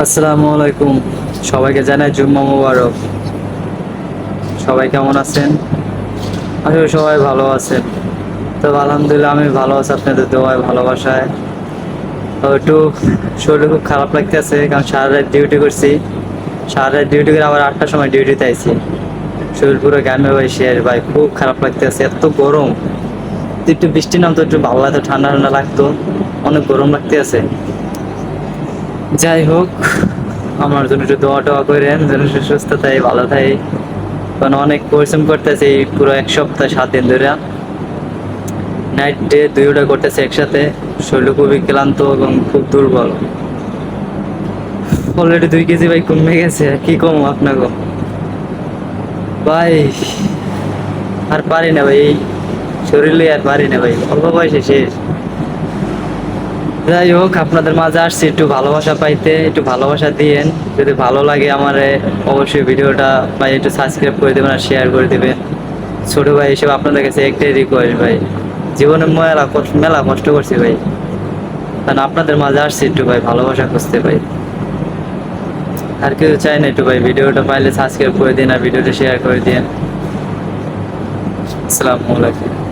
আসসালামু আলাইকুম। সবাইকে জানাই জুম্মা মুবারক। সবাই কেমন আছেন? আসলে সবাই ভালো আছেন। তো আলহামদুলিল্লাহ আমি ভালো আছি আপনাদের দোয়ায় ভালোবাসায়। তো একটু শরীর খুব খারাপ লাগতেছে, কারণ সারা রাত ডিউটি করছি। সারা রাত ডিউটি করে আবার 8টার সময় ডিউটিতে আইছি। শরীর পুরো ঘামে ভাই শেষ ভাই, খুব খারাপ লাগতেছে, এত গরম। তো একটু বৃষ্টি নামতো একটু ভালো লাগতো, ঠান্ডা ঠান্ডা লাগতো। অনেক গরম লাগতেছে। যাই হোক, আমার জন্য একটু দোয়া টোয়া করেন যেন সে সুস্থ থাই, ভালো থাই। কারণ অনেক পরিশ্রম করতেছে এই পুরো এক সপ্তাহ 7 দিন ধরে, নাইট ডে দুইটা করতেছে একসাথে। শরীর খুবই ক্লান্ত এবং খুব দুর্বল। অলরেডি 2 কেজি ভাই কমে গেছে, কি কম আপনাকে ভাই। আর পারি না ভাই, এই শরীরে আর পারি না ভাই, অল্প বয়সে শেষ। যাই হোক, আপনাদের মাঝে আসছি একটু ভালোবাসা পাইতে, একটু ভালোবাসা দিয়েন। যদি ভালো লাগে আমারে অবশ্যই ভিডিওটা ভাই একটু সাবস্ক্রাইব করে দেবেন আর শেয়ার করে দেবেন। ছোট ভাই হিসেবে আপনাদের কাছে একটাই রিকোয়েস্ট ভাই, জীবনে মেলা কষ্ট করছি ভাই, কারণ আপনাদের মাঝে আসছি একটু ভাই ভালোবাসা খুঁজতে ভাই। আর কিছু চাই না, একটু ভাই ভিডিওটা পাইলে সাবস্ক্রাইব করে দিন আর ভিডিওটা শেয়ার করে দিন। আসসালামু আলাইকুম।